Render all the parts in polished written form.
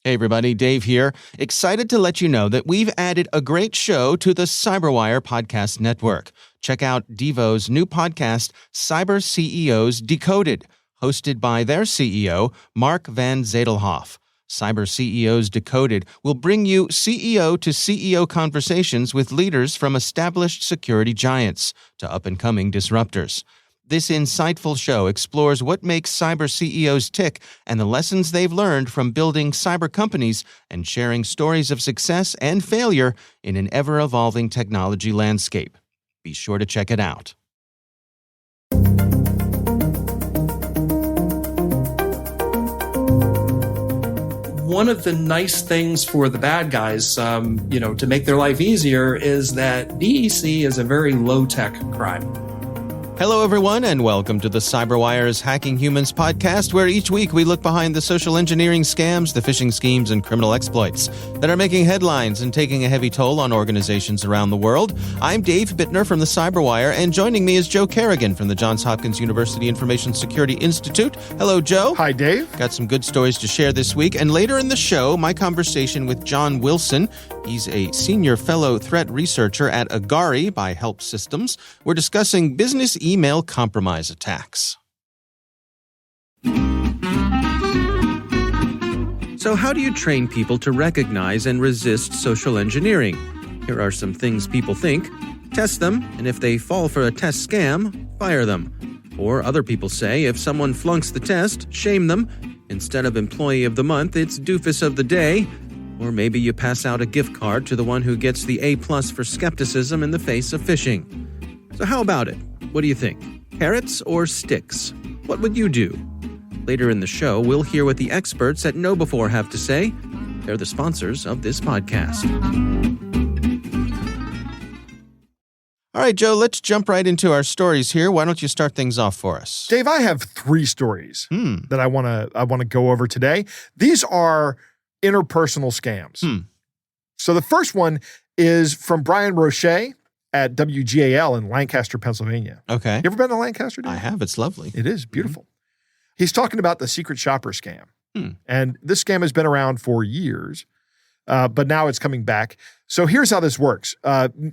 Hey everybody, Dave here. Excited to let you know that we've added a great show to the CyberWire podcast network. Check out Devo's new podcast, Cyber CEOs Decoded, hosted by their CEO, Mark Van Zadelhoff. Cyber CEOs Decoded will bring you CEO to CEO conversations with leaders from established security giants to up-and-coming disruptors. This insightful show explores what makes cyber CEOs tick and the lessons they've learned from building cyber companies and sharing stories of success and failure in an ever-evolving technology landscape. Be sure to check it out. One of the nice things for the bad guys, to make their life easier, is that DEC is a very low-tech crime. Hello, everyone, and welcome to the CyberWire's Hacking Humans podcast, where each week we look behind the social engineering scams, the phishing schemes, and criminal exploits that are making headlines and taking a heavy toll on organizations around the world. I'm Dave Bittner from the CyberWire, and joining me is Joe Kerrigan from the Johns Hopkins University Information Security Institute. Hello, Joe. Hi, Dave. Got some good stories to share this week, and later in the show, my conversation with John Wilson. He's a senior fellow threat researcher at Agari by Help Systems. We're discussing business email compromise attacks. So how do you train people to recognize and resist social engineering? Here are some things people think. Test them, and if they fall for a test scam, fire them. Or other people say if someone flunks the test, shame them. Instead of Employee of the Month, it's Doofus of the Day. Or maybe you pass out a gift card to the one who gets the A+ for skepticism in the face of phishing. So how about it? What do you think? Carrots or sticks? What would you do? Later in the show, we'll hear what the experts at KnowBe4 have to say. They're the sponsors of this podcast. All right, Joe, let's jump right into our stories here. Why don't you start things off for us? Dave, I have 3 stories that I want to go over today. These are interpersonal scams. So the first one is from Brian Roche at WGAL in Lancaster, Pennsylvania. Okay. You ever been to Lancaster, Dave? I have. It's lovely. It is beautiful. He's talking about the secret shopper scam. And this scam has been around for years, but now it's coming back. So here's how this works.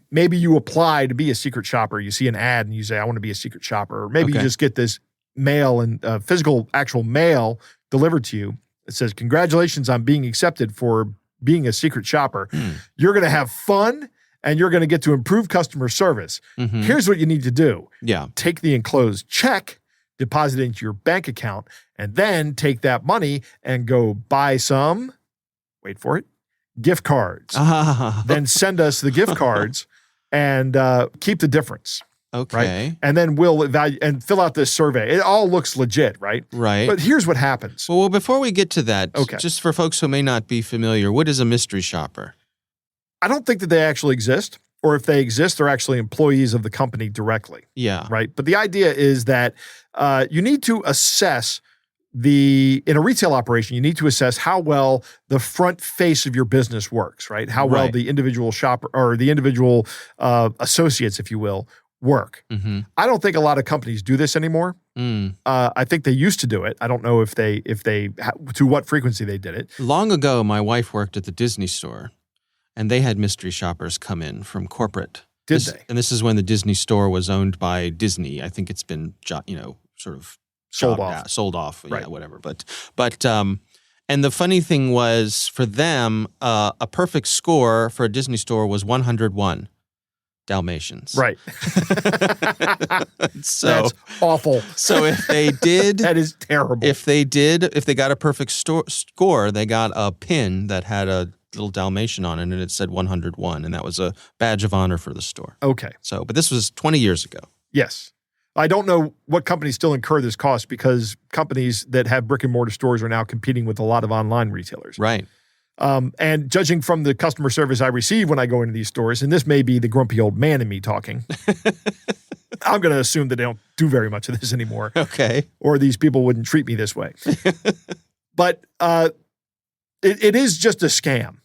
Maybe you apply to be a secret shopper. You see an ad and you say, I want to be a secret shopper. Or maybe you just get this mail and actual mail delivered to you. It says, congratulations on being accepted for being a secret shopper. You're going to have fun and you're going to get to improve customer service. Here's what you need to do. Take the enclosed check, deposit it into your bank account, and then take that money and go buy some, wait for it, gift cards. Then send us the gift cards and keep the difference. Okay. Right? And then we'll evaluate and fill out this survey. It all looks legit, right? Right. But here's what happens. Well, before we get to that, just for folks who may not be familiar, what is a mystery shopper? I don't think that they actually exist, or if they exist, they're actually employees of the company directly. Yeah. Right? But the idea is that you need to assess in a retail operation, you need to assess how well the front face of your business works, right? How well the individual shopper or the individual associates, if you will, work. I don't think a lot of companies do this anymore. I think they used to do it. I don't know if they to what frequency they did it. Long ago, my wife worked at the Disney store, and they had mystery shoppers come in from corporate. Did they? And this is when the Disney store was owned by Disney. I think it's been, sort of sold off, right. Yeah, whatever. But and the funny thing was for them, a perfect score for a Disney store was 101. Dalmatians. Right. So that's awful. So if they did, that is terrible. If they got a perfect score, they got a pin that had a little Dalmatian on it, and it said 101, and that was a badge of honor for the store. Okay. So, but this was 20 years ago. Yes. I don't know what companies still incur this cost because companies that have brick and mortar stores are now competing with a lot of online retailers. Right. And judging from the customer service I receive when I go into these stores, and this may be the grumpy old man in me talking, I'm going to assume that they don't do very much of this anymore. Okay. Or these people wouldn't treat me this way. But it is just a scam.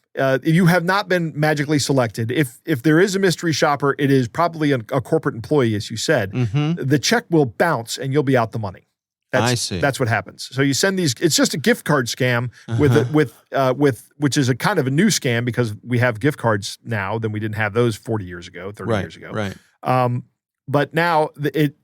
You have not been magically selected. If there is a mystery shopper, it is probably a corporate employee, as you said. The check will bounce and you'll be out the money. I see. That's what happens. So you send these. It's just a gift card scam with which is a kind of a new scam because we have gift cards now than we didn't have those 40 years ago, 30 years ago. Right. But now it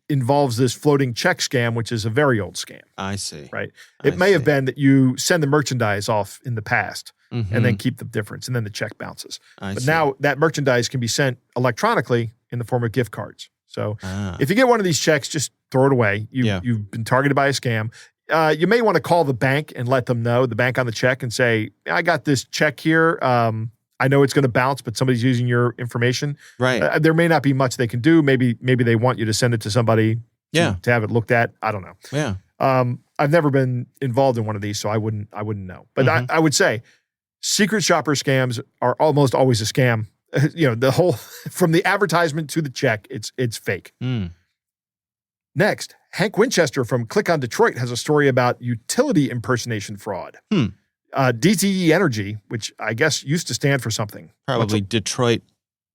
involves this floating check scam, which is a very old scam. I see. Right. It may have been that you send the merchandise off in the past and then keep the difference, and then the check bounces. But now that merchandise can be sent electronically in the form of gift cards. So if you get one of these checks, just throw it away. You've been targeted by a scam. You may want to call the bank and let them know, the bank on the check, and say, I got this check here. I know it's going to bounce, but somebody's using your information. Right. There may not be much they can do. Maybe they want you to send it to somebody to have it looked at. I don't know. Yeah. I've never been involved in one of these, so I wouldn't know. But I would say secret shopper scams are almost always a scam. The whole, from the advertisement to the check, it's fake. Next, Hank Winchester from Click on Detroit has a story about utility impersonation fraud. DTE Energy, which I guess used to stand for something. Probably Detroit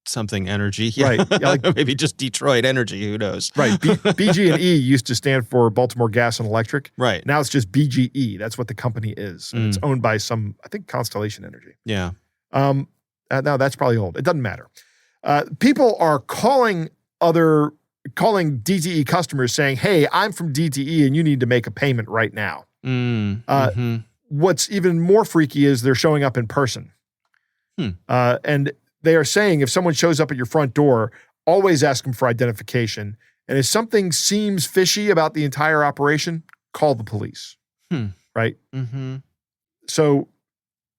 something energy. Yeah. Right. Yeah, maybe just Detroit Energy. Who knows? Right. BG&E used to stand for Baltimore Gas and Electric. Right. Now it's just BGE. That's what the company is. And it's owned by I think Constellation Energy. Yeah. Now that's probably old. It doesn't matter. People are calling DTE customers saying, hey, I'm from DTE and you need to make a payment right now. What's even more freaky is they're showing up in person. And they are saying if someone shows up at your front door, always ask them for identification. And if something seems fishy about the entire operation, call the police. Right? So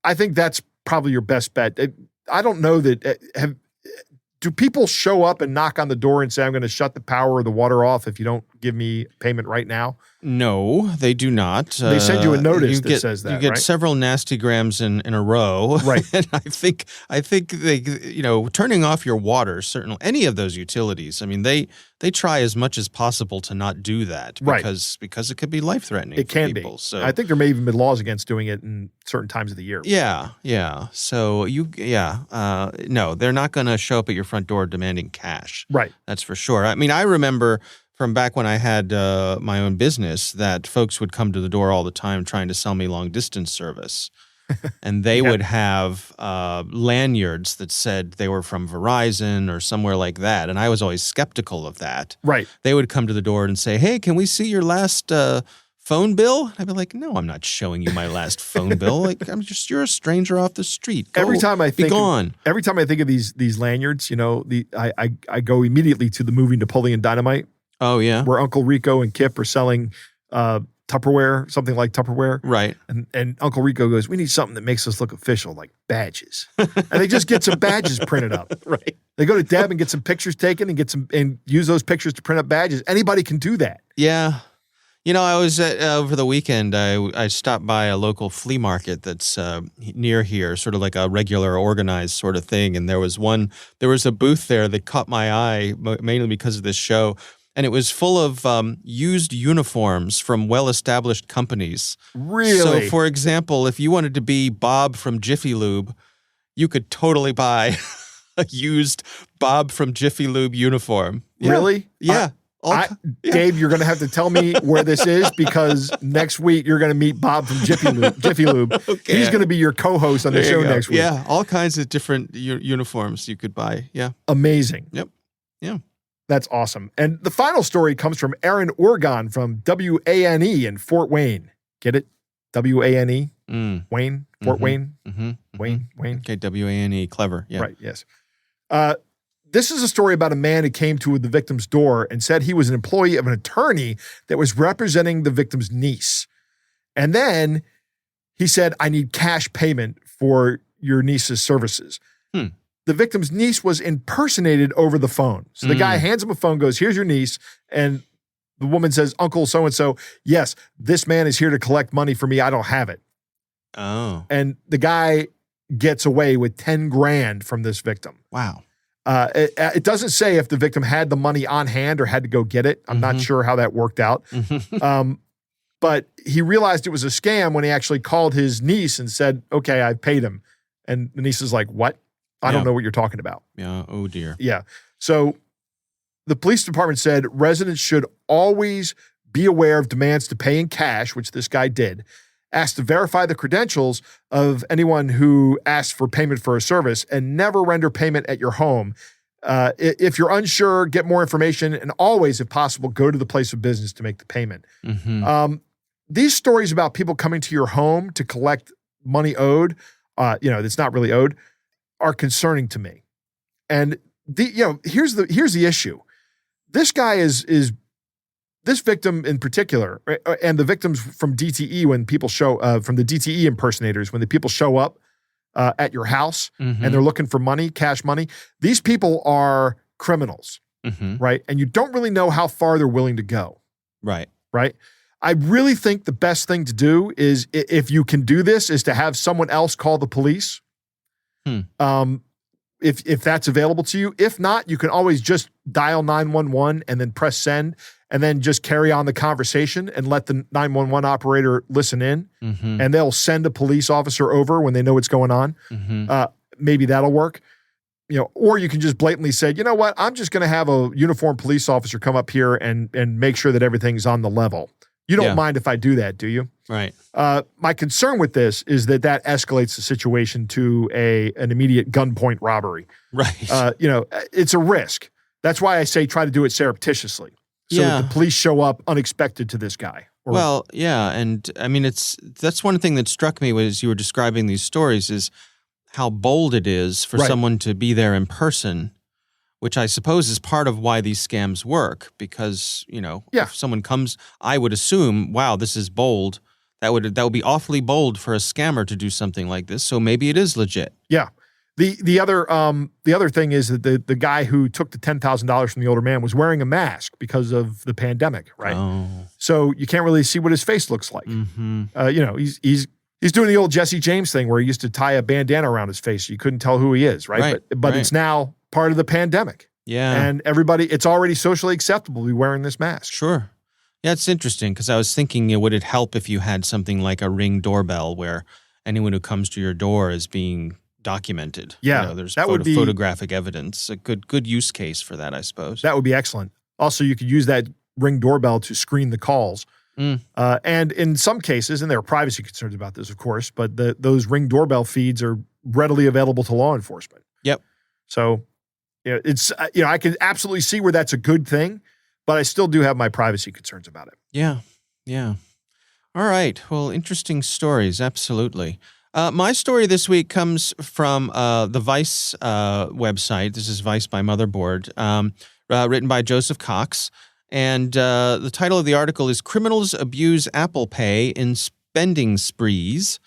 I think that's probably your best bet. I don't know that do people show up and knock on the door and say, I'm going to shut the power or the water off if you don't give me payment right now? No, they do not. They send you a notice that says that, you get right? several nasty grams in a row. Right. And I think they, turning off your water, certainly any of those utilities, I mean, they try as much as possible to not do that because it could be life-threatening It for can people. be. So I think there may even be laws against doing it in certain times of the year. Yeah. So no, they're not going to show up at your front door demanding cash. Right. That's for sure. I mean, I remember from back when I had my own business that folks would come to the door all the time trying to sell me long-distance service. And they would have lanyards that said they were from Verizon or somewhere like that. And I was always skeptical of that. Right. They would come to the door and say, hey, can we see your last phone bill? I'd be like, no, I'm not showing you my last phone bill. Like, you're a stranger off the street. Every time I think of these lanyards, I go immediately to the movie Napoleon Dynamite. Oh, yeah. Where Uncle Rico and Kip are selling Tupperware, something like Tupperware. Right. And Uncle Rico goes, we need something that makes us look official, like badges. And they just get some badges printed up. Right. They go to Deb and get some pictures taken and use those pictures to print up badges. Anybody can do that. Yeah. I was over the weekend, I stopped by a local flea market that's near here, sort of like a regular organized sort of thing. And there was a booth there that caught my eye, mainly because of this show. And it was full of used uniforms from well-established companies. Really? So, for example, if you wanted to be Bob from Jiffy Lube, you could totally buy a used Bob from Jiffy Lube uniform. Yeah. Really? Yeah. Dave, you're going to have to tell me where this is because next week you're going to meet Bob from Jiffy Lube. Okay. He's going to be your co-host on the show next week. Yeah, all kinds of different uniforms you could buy. Yeah. Amazing. Yep. Yeah. That's awesome. And the final story comes from Aaron Orgon from WANE in Fort Wayne. Get it? WANE? Wayne? Fort Wayne? Wayne? Okay, WANE. Clever. Yeah. Right, yes. This is a story about a man who came to the victim's door and said he was an employee of an attorney that was representing the victim's niece. And then he said, I need cash payment for your niece's services. The victim's niece was impersonated over the phone. So the guy hands him a phone, goes, here's your niece. And the woman says, Uncle so-and-so, yes, this man is here to collect money for me. I don't have it. Oh. And the guy gets away with 10 grand from this victim. Wow. It doesn't say if the victim had the money on hand or had to go get it. I'm not sure how that worked out. But he realized it was a scam when he actually called his niece and said, okay, I paid him. And the niece is like, what? I don't know what you're talking about. Yeah. Oh, dear. Yeah. So the police department said residents should always be aware of demands to pay in cash, which this guy did. Ask to verify the credentials of anyone who asks for payment for a service, and never render payment at your home. If you're unsure, get more information, and always, if possible, go to the place of business to make the payment. These stories about people coming to your home to collect money owed, that's not really owed, are concerning to me. And here's the issue. This guy is this victim in particular, and the victims from DTE, when people show from the DTE impersonators, when the people show up at your house and they're looking for money, cash money, these people are criminals, right? And you don't really know how far they're willing to go. Right. I really think the best thing to do is, if you can do this, is to have someone else call the police. If that's available to you. If not, you can always just dial 911 and then press send, and then just carry on the conversation and let the 911 operator listen in, and they'll send a police officer over when they know what's going on. Maybe that'll work. Or you can just blatantly say, you know what, I'm just going to have a uniformed police officer come up here and make sure that everything's on the level. You don't mind if I do that, do you? Right. My concern with this is that escalates the situation to an immediate gunpoint robbery. Right. It's a risk. That's why I say try to do it surreptitiously, so that the police show up unexpected to this guy. And I mean, that's one thing that struck me as you were describing these stories, is how bold it is for someone to be there in person, which I suppose is part of why these scams work, because, if someone comes, I would assume, wow, this is bold. That would be awfully bold for a scammer to do something like this. So maybe it is legit. Yeah. The other thing is that the guy who took the $10,000 from the older man was wearing a mask because of the pandemic, right? Oh. So you can't really see what his face looks like. He's doing the old Jesse James thing where he used to tie a bandana around his face so you couldn't tell who he is, right? But it's now part of the pandemic. Yeah. And it's already socially acceptable to be wearing this mask. Sure. Yeah, it's interesting, because I was thinking, would it help if you had something like a Ring doorbell where anyone who comes to your door is being documented? Yeah. There's photographic evidence. A good use case for that, I suppose. That would be excellent. Also, you could use that Ring doorbell to screen the calls. And in some cases, and there are privacy concerns about this, of course, but those Ring doorbell feeds are readily available to law enforcement. Yep. So, it's I can absolutely see where that's a good thing, but I still do have my privacy concerns about it. Yeah. All right. Well, interesting stories. Absolutely. My story this week comes from the Vice website. This is Vice by Motherboard, written by Joseph Cox. And the title of the article is "Criminals Abuse Apple Pay in Spending Sprees."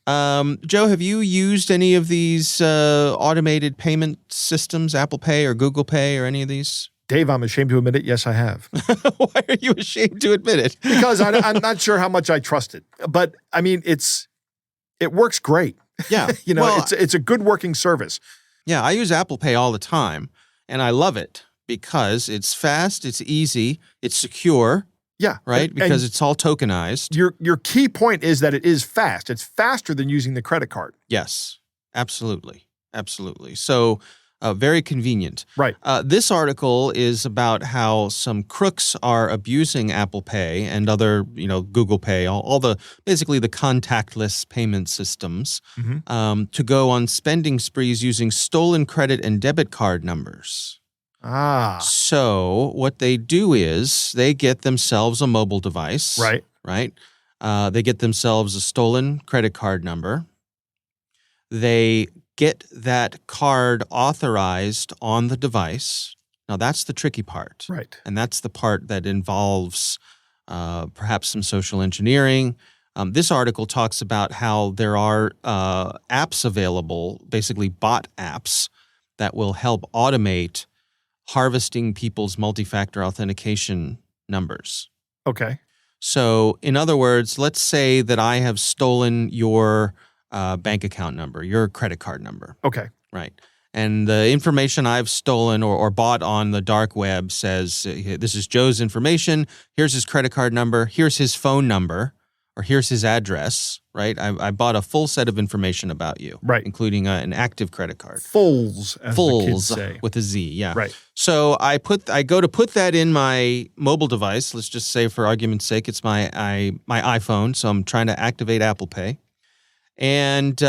Joe, have you used any of these automated payment systems, Apple Pay or Google Pay or any of these? Dave, I'm ashamed to admit it. Yes, I have. Why are you ashamed to admit it? Because I'm not sure how much I trust it. But I mean, it works great. Yeah. It's a good working service. Yeah, I use Apple Pay all the time, and I love it because it's fast, it's easy, it's secure. Yeah. Right? Because it's all tokenized. Your key point is that it is fast. It's faster than using the credit card. Yes, absolutely. So very convenient. Right. This article is about how some crooks are abusing Apple Pay and other, Google Pay, all the basically the contactless payment systems to go on spending sprees using stolen credit and debit card numbers. So what they do is they get themselves a mobile device. Right. They get themselves a stolen credit card number. They get that card authorized on the device. Now, that's the tricky part. Right. And that's the part that involves perhaps some social engineering. This article talks about how there are apps available, basically bot apps, that will help automate harvesting people's multi-factor authentication numbers. Okay. So, in other words, let's say that I have stolen your bank account number, your credit card number. Okay. Right. And the information I've stolen or bought on the dark web says, this is Joe's information, here's his credit card number, here's his phone number, or here's his address, right? I bought a full set of information about you, Right. including an active credit card. Fulls, as the kids say. With a Z, yeah. Right. So I go to put that in my mobile device. Let's just say, for argument's sake, it's my iPhone. So I'm trying to activate Apple Pay. And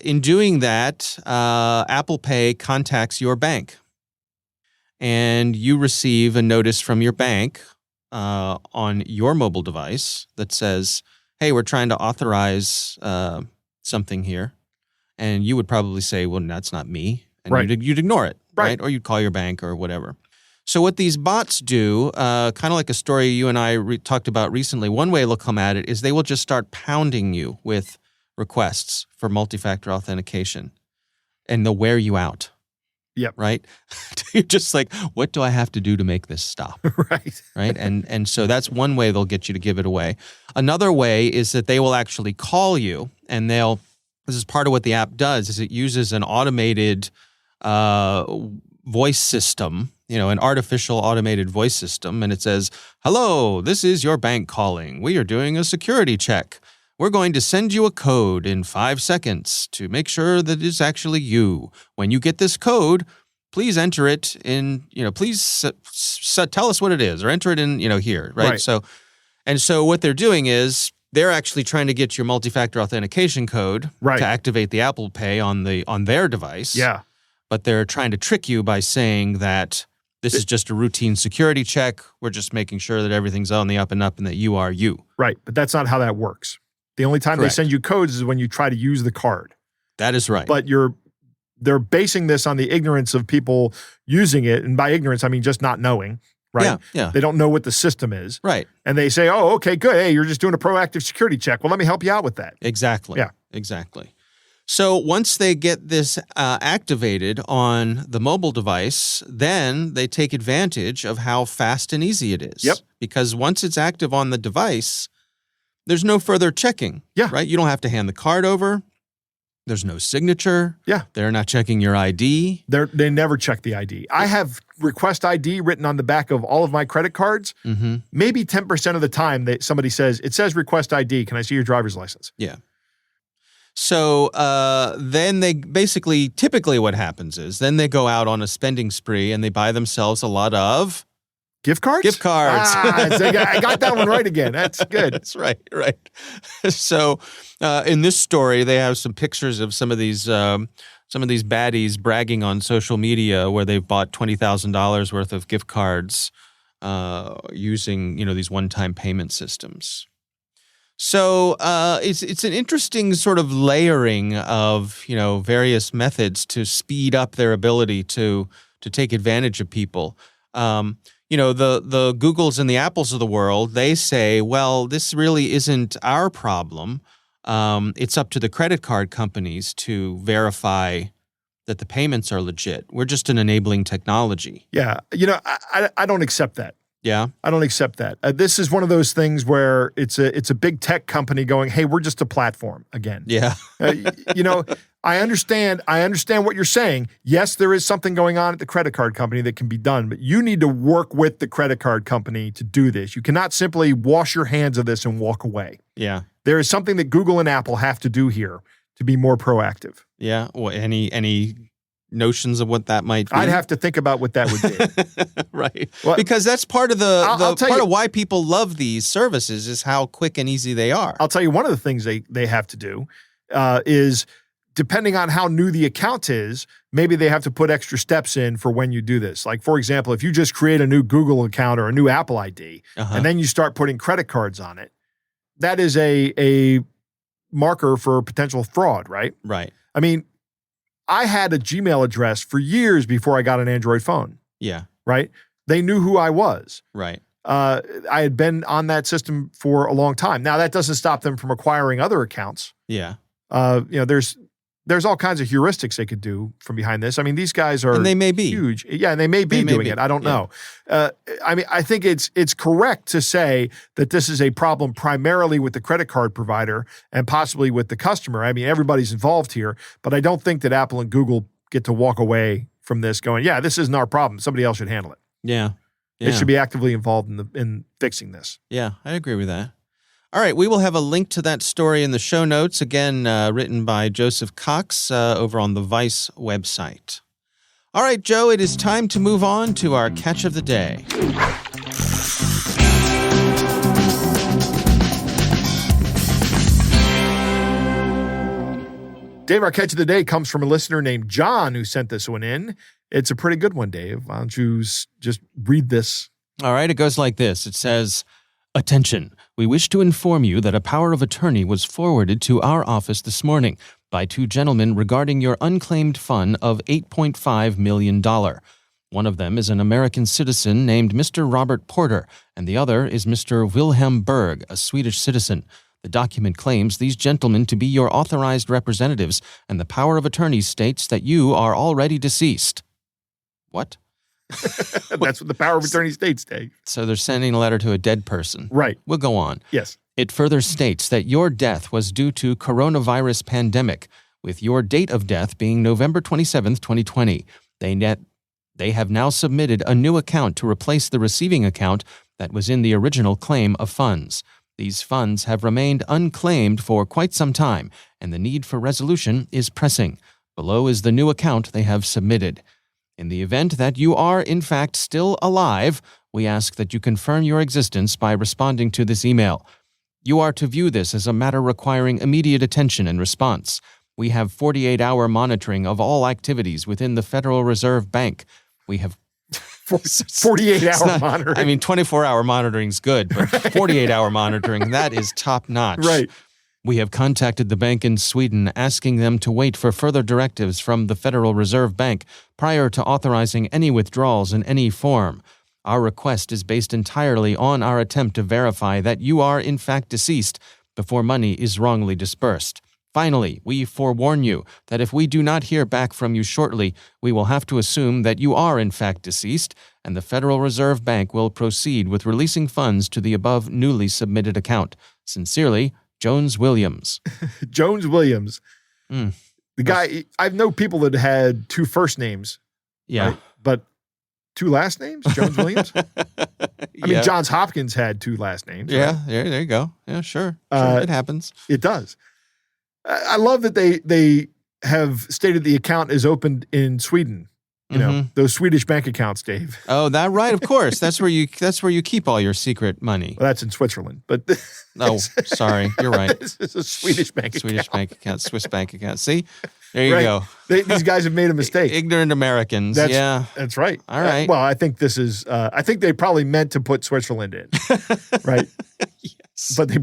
in doing that, Apple Pay contacts your bank. And you receive a notice from your bank on your mobile device that says, hey, we're trying to authorize something here. And you would probably say, well, that's not me. And Right. you'd ignore it, Right. right? Or you'd call your bank or whatever. So what these bots do, kind of like a story you and I talked about recently, one way they'll come at it is they will just start pounding you with requests for multi-factor authentication. And they'll wear you out. Yep. Right? You're just like, what do I have to do to make this stop? Right. Right? And so that's one way they'll get you to give it away. Another way is that they will actually call you, and this is part of what the app does, is it uses an automated voice system, an artificial automated voice system, and it says, hello, this is your bank calling. We are doing a security check. We're going to send you a code in 5 seconds to make sure that it's actually you. When you get this code, please enter it in, please tell us what it is, or enter it in, here, right? So what they're doing is they're actually trying to get your multi-factor authentication code Right. to activate the Apple Pay on their device. Yeah. But they're trying to trick you by saying that this is just a routine security check. We're just making sure that everything's on the up and up and that you are you. Right. But that's not how that works. The only time Correct. they send you codes is when you try to use the card. That is right. But they're basing this on the ignorance of people using it. And by ignorance, I mean just not knowing, right? Yeah. They don't know what the system is. Right. And they say, oh, okay, good. Hey, you're just doing a proactive security check. Well, let me help you out with that. Exactly. Yeah. Exactly. So once they get this activated on the mobile device, then they take advantage of how fast and easy it is. Yep. Because once it's active on the device, there's no further checking. Yeah. Right? You don't have to hand the card over. There's no signature. Yeah. They're not checking your ID. They never check the ID. I have request ID written on the back of all of my credit cards. Mm-hmm. Maybe 10% of the time that somebody says, it says request ID. Can I see your driver's license? Yeah. So then typically what happens is then they go out on a spending spree and they buy themselves a lot of Gift cards? Gift cards. So I got that one right again. That's good. That's right. So in this story, they have some pictures of some of these baddies bragging on social media where they've bought $20,000 worth of gift cards using these one-time payment systems. So it's an interesting sort of layering of various methods to speed up their ability to take advantage of people. The Googles and the Apples of the world, they say, well, this really isn't our problem. It's up to the credit card companies to verify that the payments are legit. We're just an enabling technology. Yeah. I don't accept that. Yeah. I don't accept that. This is one of those things where it's a big tech company going, hey, we're just a platform again. Yeah. I understand what you're saying. Yes, there is something going on at the credit card company that can be done, but you need to work with the credit card company to do this. You cannot simply wash your hands of this and walk away. Yeah. There is something that Google and Apple have to do here to be more proactive. Yeah. Well, any notions of what that might be? I'd have to think about what that would be. Right. Well, because that's part of I'll tell part you- of why people love these services is how quick and easy they are. I'll tell you one of the things they have to do is, depending on how new the account is, maybe they have to put extra steps in for when you do this. Like, for example, if you just create a new Google account or a new Apple ID, and then you start putting credit cards on it, that is a marker for potential fraud, right? Right. I mean, I had a Gmail address for years before I got an Android phone, Yeah. right? They knew who I was. Right. I had been on that system for a long time. Now, that doesn't stop them from acquiring other accounts. Yeah. There's all kinds of heuristics they could do from behind this. I mean, these guys are And they may be. huge. Yeah, and they may be doing it. I don't know. I mean, I think it's correct to say that this is a problem primarily with the credit card provider and possibly with the customer. I mean, everybody's involved here, but I don't think that Apple and Google get to walk away from this going, yeah, this isn't our problem. Somebody else should handle it. Yeah. They should be actively involved in fixing this. Yeah, I agree with that. All right, we will have a link to that story in the show notes, again, written by Joseph Cox over on the Vice website. All right, Joe, it is time to move on to our catch of the day. Dave, our catch of the day comes from a listener named John who sent this one in. It's a pretty good one, Dave. Why don't you just read this? All right, it goes like this. It says, "Attention, we wish to inform you that a power of attorney was forwarded to our office this morning by two gentlemen regarding your unclaimed fund of $8.5 million. One of them is an American citizen named Mr. Robert Porter, and the other is Mr. Wilhelm Berg, a Swedish citizen. The document claims these gentlemen to be your authorized representatives, and the power of attorney states that you are already deceased." What? That's what the power of attorney states, Dave. So they're sending a letter to a dead person. Right. We'll go on. Yes. It further states that your death was due to coronavirus pandemic, with your date of death being November 27th, 2020. They have now submitted a new account to replace the receiving account that was in the original claim of funds. These funds have remained unclaimed for quite some time, and the need for resolution is pressing. Below is the new account they have submitted. In the event that you are, in fact, still alive, we ask that you confirm your existence by responding to this email. You are to view this as a matter requiring immediate attention and response. We have 48-hour monitoring of all activities within the Federal Reserve Bank. We have 48-hour monitoring. I mean, 24-hour monitoring is good, but 48-hour monitoring, that is top-notch. Right. We have contacted the bank in Sweden, asking them to wait for further directives from the Federal Reserve Bank prior to authorizing any withdrawals in any form. Our request is based entirely on our attempt to verify that you are in fact deceased before money is wrongly disbursed. Finally, we forewarn you that if we do not hear back from you shortly, we will have to assume that you are in fact deceased, and the Federal Reserve Bank will proceed with releasing funds to the above newly submitted account. Sincerely, Jones Williams. Jones Williams. The guy, I know people that had two first names. Yeah. Right? But two last names? Jones Williams? I mean, Johns Hopkins had two last names. Yeah, right? there you go. Yeah, sure. It happens. It does. I love that they have stated the account is opened in Sweden. You know, those Swedish bank accounts, Dave. Oh, that right, of course. That's where you keep all your secret money. Well, that's in Switzerland, but oh, sorry, you're right. This is a Swedish bank account. Swedish bank account, Swiss bank account. See, there you go. These guys have made a mistake. Ignorant Americans. That's right. All right. Well, I think this is. I think they probably meant to put Switzerland in, right? Yes. But they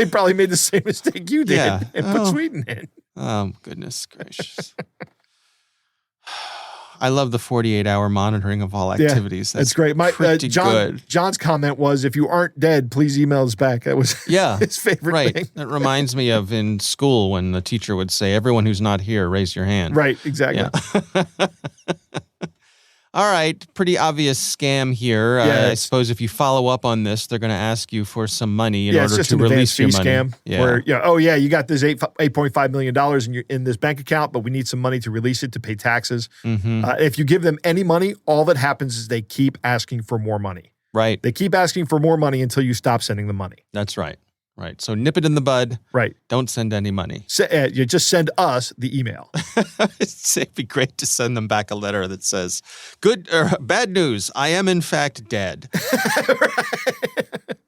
probably made the same mistake you did and put Sweden in. Oh, goodness gracious. I love the 48-hour monitoring of all activities. That's great. Good. John's comment was, if you aren't dead, please email us back. That was his favorite thing. That reminds me of in school when the teacher would say, everyone who's not here, raise your hand. Right, exactly. Yeah. All right, pretty obvious scam here. I suppose if you follow up on this, they're going to ask you for some money in order to release your money. Scam where, you got this $8.5 million in this bank account, but we need some money to release it to pay taxes. If you give them any money, all that happens is they keep asking for more money. Right. They keep asking for more money until you stop sending them money. That's right. Right. So nip it in the bud. Right. Don't send any money. You just send us the email. It'd be great to send them back a letter that says, bad news. I am in fact dead.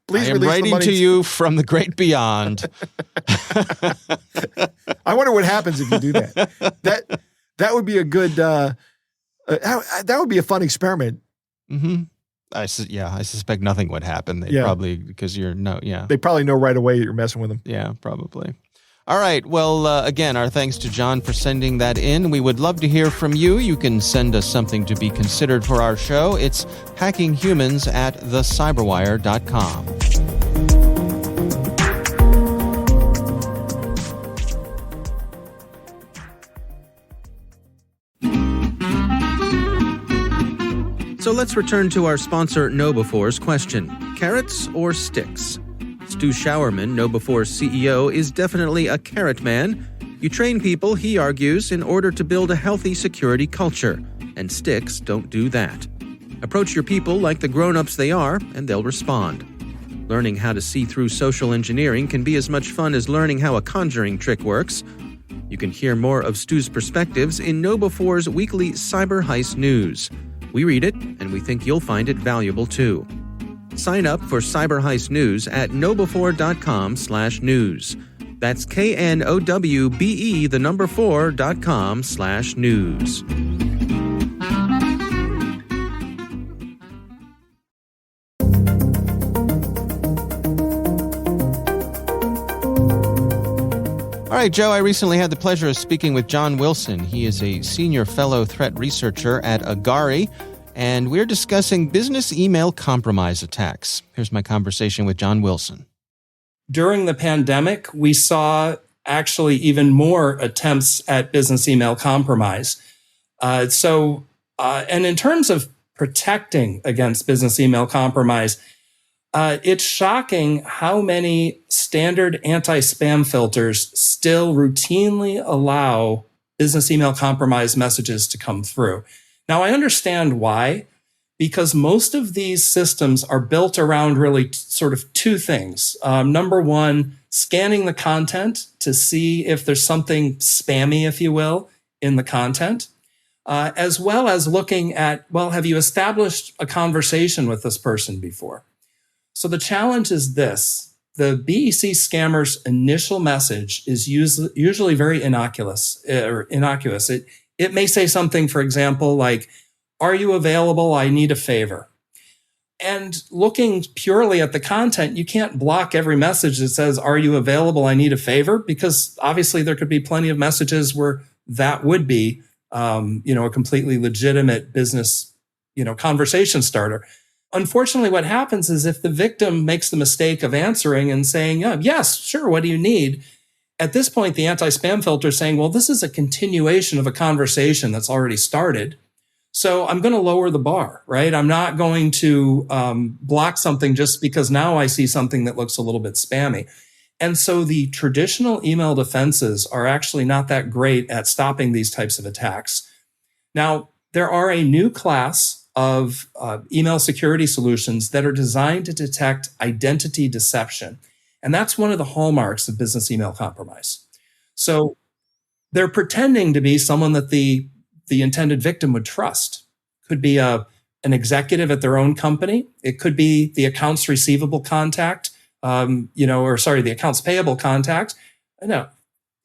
Please I am writing to you from the great beyond. I wonder what happens if you do that. That would be a good, that would be a fun experiment. I suspect nothing would happen. They probably, because they probably know right away that you're messing with them. Yeah, probably. All right. Well, again, our thanks to John for sending that in. We would love to hear from you. You can send us something to be considered for our show. It's hackinghumans@thecyberwire.com. So let's return to our sponsor, KnowBefore's question. Carrots or sticks? Stu Showerman, KnowBefore's CEO, is definitely a carrot man. You train people, he argues, in order to build a healthy security culture. And sticks don't do that. Approach your people like the grown-ups they are, and they'll respond. Learning how to see through social engineering can be as much fun as learning how a conjuring trick works. You can hear more of Stu's perspectives in KnowBe4's weekly Cyber Heist News. We read it, and we think you'll find it valuable too. Sign up for Cyber Heist News at knowbe4.com/news. That's KNOWBE4.com/news. All right, Joe, I recently had the pleasure of speaking with John Wilson. He is a senior fellow threat researcher at Agari, and we're discussing business email compromise attacks. Here's my conversation with John Wilson. During the pandemic, we saw actually even more attempts at business email compromise. And in terms of protecting against business email compromise, it's shocking how many standard anti-spam filters still routinely allow business email compromise messages to come through. Now, I understand why, because most of these systems are built around really sort of two things. Number one, scanning the content to see if there's something spammy, if you will, in the content, as well as looking at, well, have you established a conversation with this person before? So the challenge is this. The BEC scammer's initial message is usually very innocuous. It may say something, for example, like, "Are you available? I need a favor." And looking purely at the content, you can't block every message that says, "Are you available? I need a favor," because obviously there could be plenty of messages where that would be, a completely legitimate business, conversation starter. Unfortunately, what happens is if the victim makes the mistake of answering and saying, "Yes, sure, what do you need?" At this point, the anti-spam filter is saying, well, this is a continuation of a conversation that's already started. So I'm going to lower the bar, right? I'm not going to block something just because now I see something that looks a little bit spammy. And so the traditional email defenses are actually not that great at stopping these types of attacks. Now, there are a new class of email security solutions that are designed to detect identity deception. And that's one of the hallmarks of business email compromise. So they're pretending to be someone that the intended victim would trust. Could be an executive at their own company. It could be the accounts receivable contact, the accounts payable contact. No,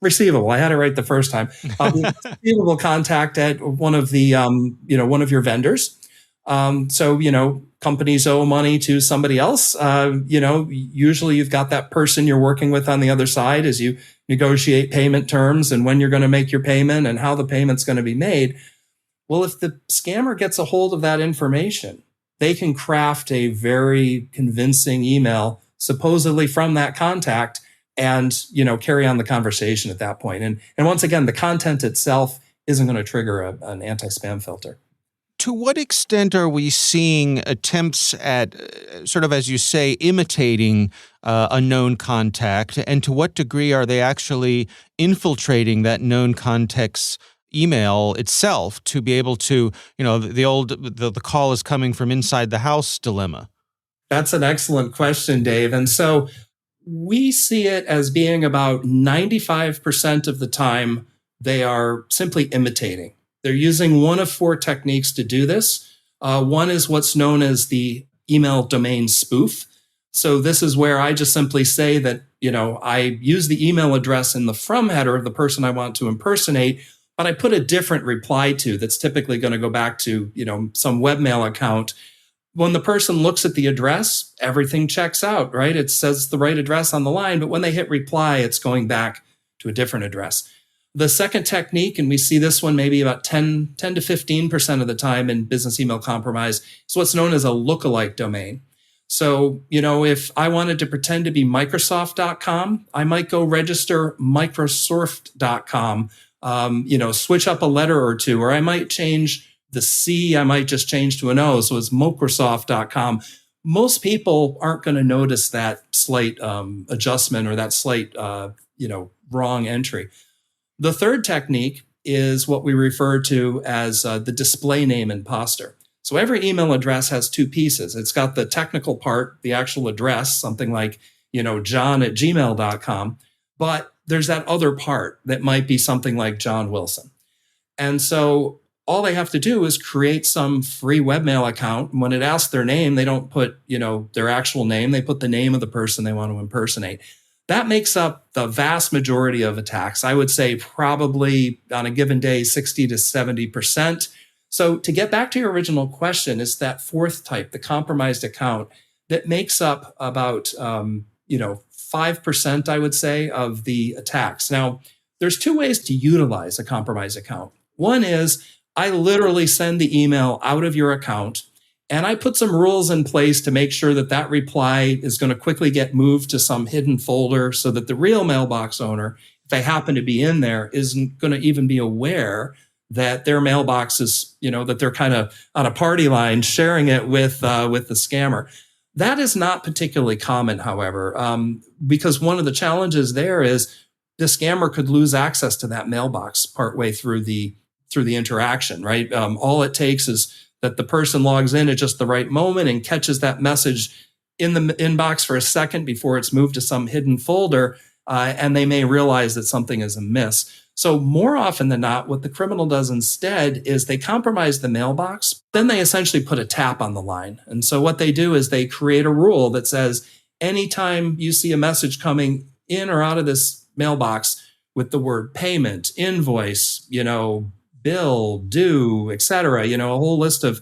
receivable. I had it right the first time. The receivable contact at one of the, one of your vendors. Companies owe money to somebody else. Usually you've got that person you're working with on the other side as you negotiate payment terms and when you're going to make your payment and how the payment's going to be made. Well, if the scammer gets a hold of that information, they can craft a very convincing email supposedly from that contact and, carry on the conversation at that point. And once again, the content itself isn't going to trigger an anti-spam filter. To what extent are we seeing attempts at, sort of, as you say, imitating a known contact? And to what degree are they actually infiltrating that known contact's email itself to be able to, the call is coming from inside the house dilemma? That's an excellent question, Dave. And so we see it as being about 95% of the time they are simply imitating. They're using one of four techniques to do this. One is what's known as the email domain spoof. So this is where I just simply say that, I use the email address in the from header of the person I want to impersonate, but I put a different reply to that's typically going to go back to, some webmail account. When the person looks at the address, everything checks out, right? It says the right address on the line, but when they hit reply, it's going back to a different address. The second technique, and we see this one maybe about 10 to 15% of the time in business email compromise, is what's known as a lookalike domain. So, if I wanted to pretend to be Microsoft.com, I might go register Microsoft.com, switch up a letter or two, or I might change the C, I might just change to an O, so it's Microsoft.com. Most people aren't going to notice that slight adjustment or that slight, wrong entry. The third technique is what we refer to as the display name imposter. So every email address has two pieces. It's got the technical part, the actual address, something like, john@gmail.com. But there's that other part that might be something like John Wilson. And so all they have to do is create some free webmail account. And when it asks their name, they don't put, their actual name. They put the name of the person they want to impersonate. That makes up the vast majority of attacks. I would say probably on a given day, 60 to 70%. So to get back to your original question, it's that fourth type, the compromised account, that makes up about, 5%, I would say, of the attacks. Now, there's two ways to utilize a compromised account. One is I literally send the email out of your account, and I put some rules in place to make sure that that reply is going to quickly get moved to some hidden folder so that the real mailbox owner, if they happen to be in there, isn't going to even be aware that their mailbox is, that they're kind of on a party line sharing it with the scammer. That is not particularly common, however, because one of the challenges there is the scammer could lose access to that mailbox partway through the interaction, right? All it takes is that the person logs in at just the right moment and catches that message in the inbox for a second before it's moved to some hidden folder, and they may realize that something is amiss. So more often than not, what the criminal does instead is they compromise the mailbox. Then they essentially put a tap on the line. And so what they do is they create a rule that says, anytime you see a message coming in or out of this mailbox with the word payment, invoice, bill, due, et cetera, a whole list of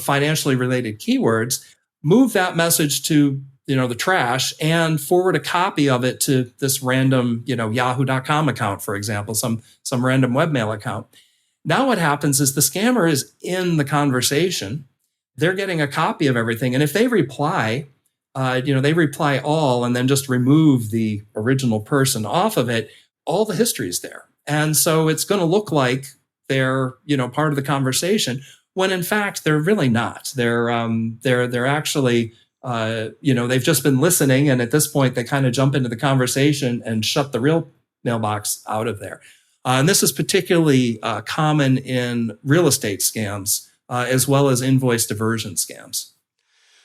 financially related keywords, move that message to the trash and forward a copy of it to this random, yahoo.com account, for example, some random webmail account. Now what happens is the scammer is in the conversation. They're getting a copy of everything. And if they reply, they reply all and then just remove the original person off of it, all the history is there. And so it's going to look like they're, part of the conversation when in fact they're really not. They're actually, they've just been listening. And at this point, they kind of jump into the conversation and shut the real mailbox out of there. And this is particularly common in real estate scams, as well as invoice diversion scams.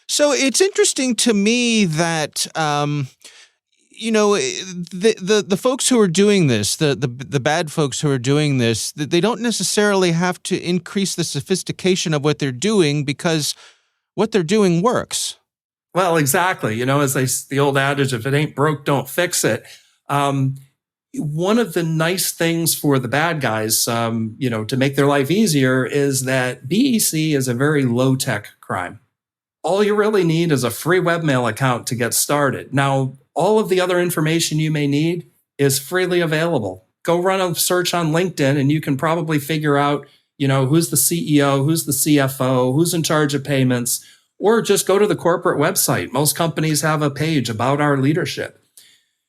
So it's interesting to me that, the folks who are doing this, the bad folks who are doing this, they don't necessarily have to increase the sophistication of what they're doing because what they're doing works. Well, exactly. As the old adage, if it ain't broke, don't fix it. One of the nice things for the bad guys, to make their life easier is that BEC is a very low-tech crime. All you really need is a free webmail account to get started. Now, all of the other information you may need is freely available. Go run a search on LinkedIn and you can probably figure out, who's the CEO, who's the CFO, who's in charge of payments, or just go to the corporate website. Most companies have a page about our leadership.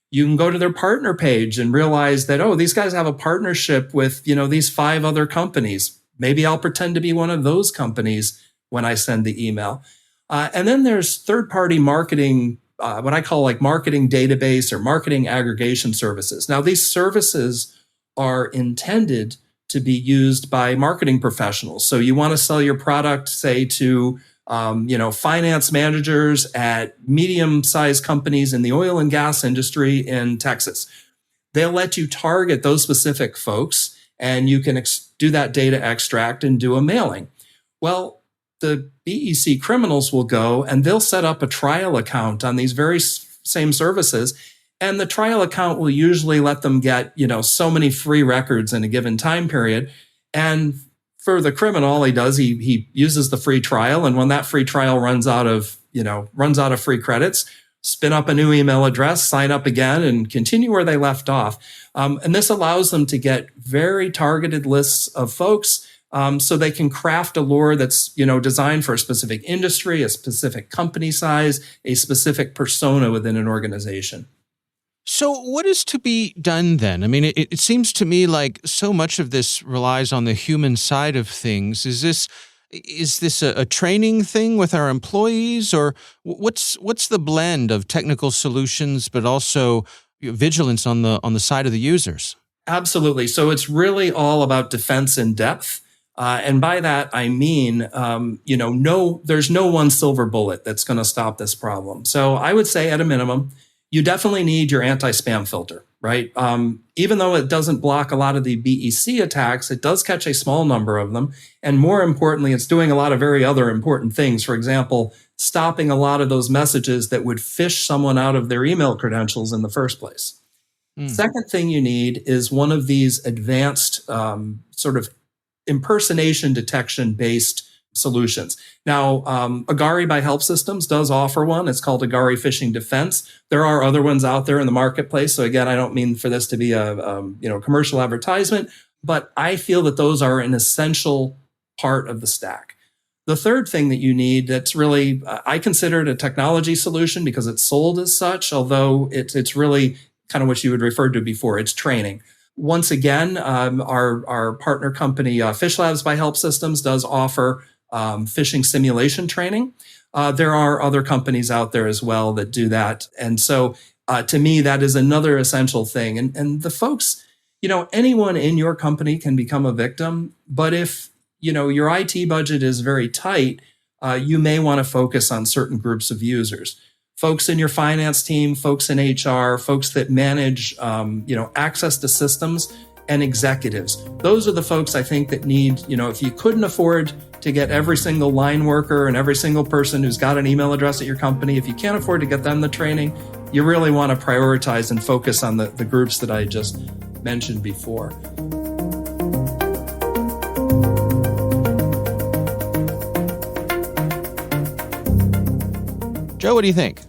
You can go to their partner page and realize that, these guys have a partnership with, these 5 other companies. Maybe I'll pretend to be one of those companies when I send the email. And then there's third-party marketing, what I call like marketing database or marketing aggregation services. Now, these services are intended to be used by marketing professionals. So you want to sell your product, say, to finance managers at medium-sized companies in the oil and gas industry in Texas. They'll let you target those specific folks, and you can do that data extract and do a mailing. Well, the BEC criminals will go and they'll set up a trial account on these very same services, and the trial account will usually let them get, so many free records in a given time period. And for the criminal, all he does, he uses the free trial. And when that free trial runs out of free credits, spin up a new email address, sign up again, and continue where they left off. And this allows them to get very targeted lists of folks, so they can craft a lure that's, designed for a specific industry, a specific company size, a specific persona within an organization. So what is to be done then? I mean, it seems to me like so much of this relies on the human side of things. Is this a training thing with our employees, or what's the blend of technical solutions but also vigilance on the side of the users? Absolutely. So it's really all about defense in depth. And by that, I mean, there's no one silver bullet that's going to stop this problem. So I would say at a minimum, you definitely need your anti-spam filter, right? Even though it doesn't block a lot of the BEC attacks, it does catch a small number of them. And more importantly, it's doing a lot of very other important things. For example, stopping a lot of those messages that would fish someone out of their email credentials in the first place. Second thing you need is one of these advanced sort of impersonation detection based solutions. Now, Agari by Help Systems does offer one. It's called Agari Phishing Defense. There are other ones out there in the marketplace. So again, I don't mean for this to be a commercial advertisement, but I feel that those are an essential part of the stack. The third thing that you need that's really, I consider it a technology solution because it's sold as such, although it's really kind of what you had referred to before. It's training. Once again, our partner company, Fish Labs by Help Systems, does offer phishing simulation training. There are other companies out there as well that do that. And so to me, that is another essential thing. And the folks, anyone in your company can become a victim. But if, your IT budget is very tight, you may want to focus on certain groups of users. Folks in your finance team, folks in HR, folks that manage, access to systems, and executives. Those are the folks I think that need, if you couldn't afford to get every single line worker and every single person who's got an email address at your company, if you can't afford to get them the training, you really want to prioritize and focus on the groups that I just mentioned before. Joe, what do you think?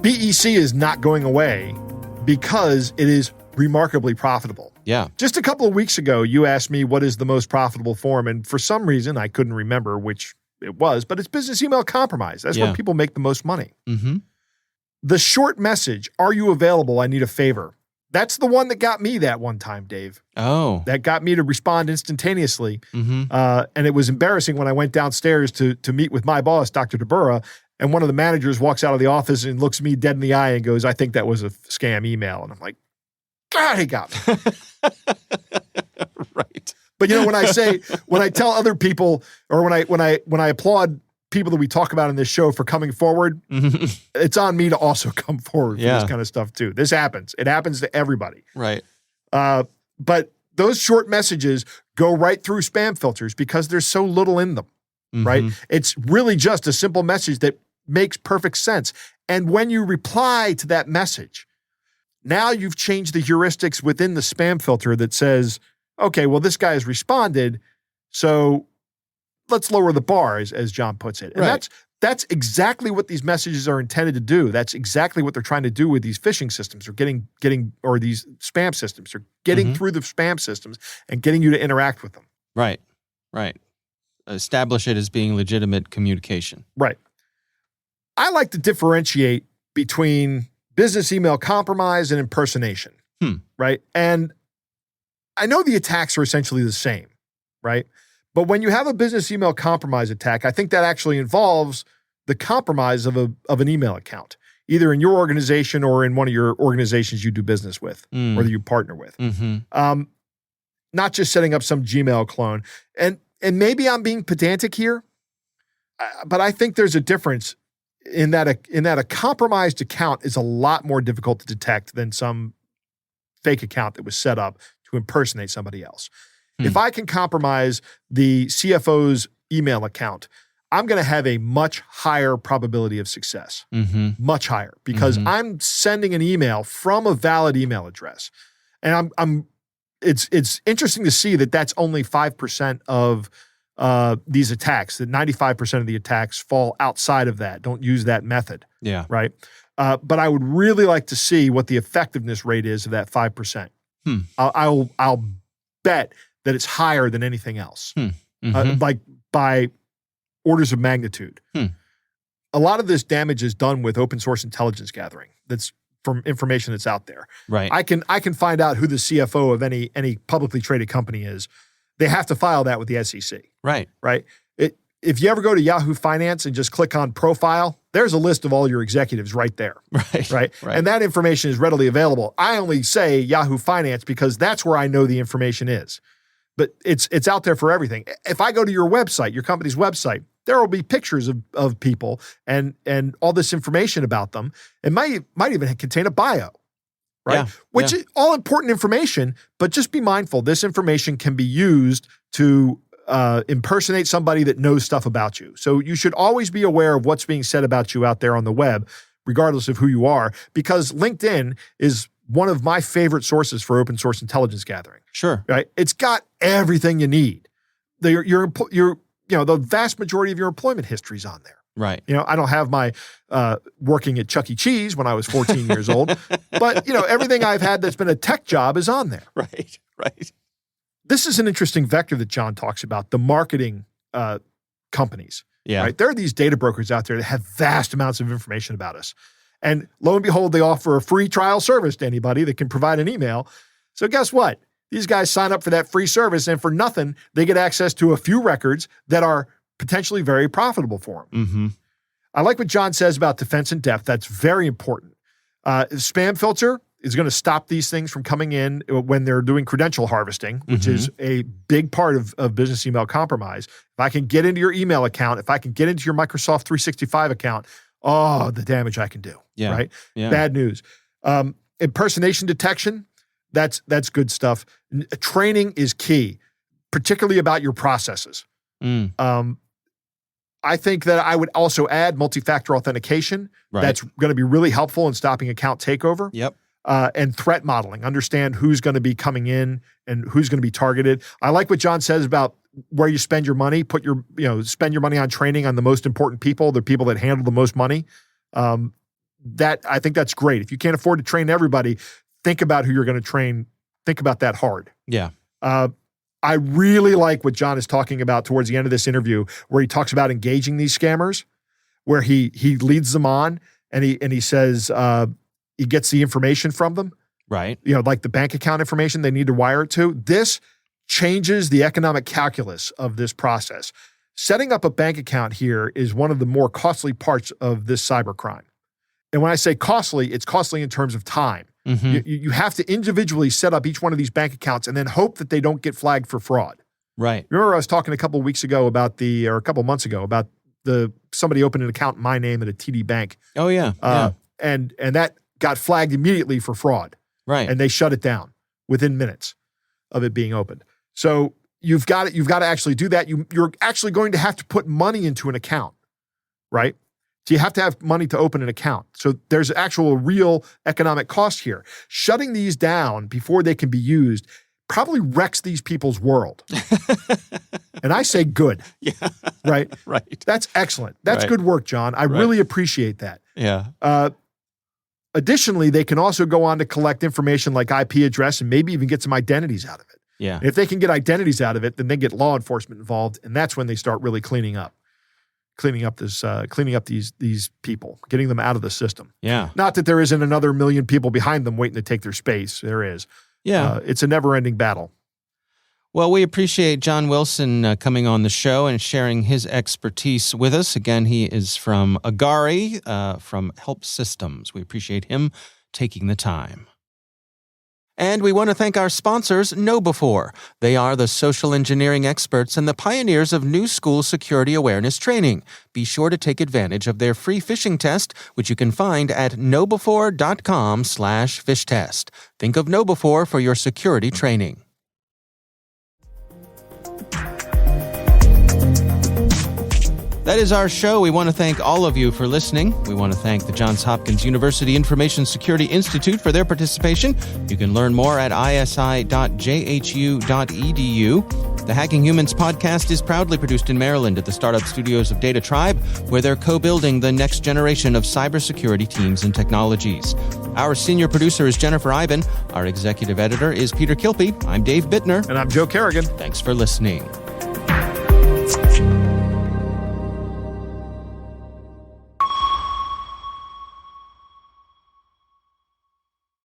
BEC is not going away because it is remarkably profitable. Yeah. Just a couple of weeks ago, you asked me what is the most profitable form, and for some reason, I couldn't remember which it was, but it's business email compromise. That's where people make the most money. Mm-hmm. The short message, "Are you available? I need a favor." That's the one that got me that one time, Dave. Oh. That got me to respond instantaneously. Mm-hmm. And it was embarrassing when I went downstairs to meet with my boss, Dr. DeBurra, and one of the managers walks out of the office and looks me dead in the eye and goes, "I think that was a scam email." And I'm like, God, he got me. Right. But when I tell other people, or when I applaud people that we talk about in this show for coming forward, it's on me to also come forward for this kind of stuff too. This happens. It happens to everybody. Right. But those short messages go right through spam filters because there's so little in them, right? It's really just a simple message that makes perfect sense. And when you reply to that message, now you've changed the heuristics within the spam filter that says, okay, well, this guy has responded, so let's lower the bar, as John puts it. And that's exactly what these messages are intended to do. That's exactly what they're trying to do with these phishing systems, or or these spam systems. They're getting through the spam systems and getting you to interact with them. Right. Establish it as being legitimate communication. Right. I like to differentiate between business email compromise and impersonation, right? And I know the attacks are essentially the same, right? But when you have a business email compromise attack, I think that actually involves the compromise of an email account, either in your organization or in one of your organizations you do business with or that you partner with. Not just setting up some Gmail clone. And maybe I'm being pedantic here, but I think there's a difference in that a compromised account is a lot more difficult to detect than some fake account that was set up to impersonate somebody else. If I can compromise the CFO's email account, I'm going to have a much higher probability of success, much higher, because I'm sending an email from a valid email address. And it's interesting to see that that's only 5% of these attacks, that 95% of the attacks fall outside of that, don't use that method. Yeah. Right. But I would really like to see what the effectiveness rate is of that 5%. I'll bet that it's higher than anything else, like by orders of magnitude. A lot of this damage is done with open source intelligence gathering. That's from information that's out there. Right. I can find out who the CFO of any publicly traded company is. They have to file that with the SEC. Right. Right. If you ever go to Yahoo Finance and just click on profile, there's a list of all your executives right there. Right. And that information is readily available. I only say Yahoo Finance because that's where I know the information is. but it's out there for everything. If I go to your website, your company's website, there will be pictures of people and all this information about them. It might even contain a bio, right? Yeah, Which is all important information, but just be mindful. This information can be used to impersonate somebody that knows stuff about you. So you should always be aware of what's being said about you out there on the web, regardless of who you are, because LinkedIn is one of my favorite sources for open source intelligence gathering. Sure. Right? It's got everything you need. The vast majority of your employment history is on there. Right. I don't have my working at Chuck E. Cheese when I was 14 years old, but everything I've had that's been a tech job is on there. Right. This is an interesting vector that John talks about, the marketing companies. Yeah. Right? There are these data brokers out there that have vast amounts of information about us. And lo and behold, they offer a free trial service to anybody that can provide an email. So guess what? These guys sign up for that free service, and for nothing, they get access to a few records that are potentially very profitable for them. Mm-hmm. I like what John says about defense in depth. That's very important. Spam filter is going to stop these things from coming in when they're doing credential harvesting, which is a big part of business email compromise. If I can get into your email account, if I can get into your Microsoft 365 account, the damage I can do, right? Yeah. Bad news. Impersonation detection, that's good stuff. Training is key, particularly about your processes. I think that I would also add multi-factor authentication. Right. That's going to be really helpful in stopping account takeover. Yep. And threat modeling. Understand who's going to be coming in and who's going to be targeted. I like what John says about where you spend your money. Spend your money on training on the most important people, the people that handle the most money. I think that's great. If you can't afford to train everybody, think about who you're going to train. Think about that hard. Yeah. I really like what John is talking about towards the end of this interview, where he talks about engaging these scammers, where he leads them on and he says he gets the information from them. Right. Like the bank account information they need to wire it to. This changes the economic calculus of this process. Setting up a bank account here is one of the more costly parts of this cybercrime. And when I say costly, it's costly in terms of time. Mm-hmm. You have to individually set up each one of these bank accounts and then hope that they don't get flagged for fraud. Right. Remember I was talking a couple of months ago about somebody opened an account in my name at a TD Bank. Oh yeah. And that got flagged immediately for fraud. Right. And they shut it down within minutes of it being opened. So you've got to actually do that. You're actually going to have to put money into an account, right? So you have to have money to open an account. So there's actual real economic cost here. Shutting these down before they can be used probably wrecks these people's world. And I say good. Yeah. Right? Right. That's excellent. That's Right. good work, John. I really appreciate that. Yeah. Additionally, they can also go on to collect information like IP address and maybe even get some identities out of it. Yeah. And if they can get identities out of it, then they get law enforcement involved, and that's when they start really cleaning up these people, getting them out of the system. Yeah. Not that there isn't another million people behind them waiting to take their space. There is. Yeah. It's a never-ending battle. Well, we appreciate John Wilson coming on the show and sharing his expertise with us. Again, he is from Agari, from Help Systems. We appreciate him taking the time. And we want to thank our sponsors, KnowBe4. They are the social engineering experts and the pioneers of new school security awareness training. Be sure to take advantage of their free phishing test, which you can find at knowbe4.com/fishtest. Think of KnowBe4 for your security training. That is our show. We want to thank all of you for listening. We want to thank the Johns Hopkins University Information Security Institute for their participation. You can learn more at isi.jhu.edu. The Hacking Humans podcast is proudly produced in Maryland at the startup studios of Data Tribe, where they're co-building the next generation of cybersecurity teams and technologies. Our senior producer is Jennifer Iben. Our executive editor is Peter Kilpie. I'm Dave Bittner. And I'm Joe Kerrigan. Thanks for listening.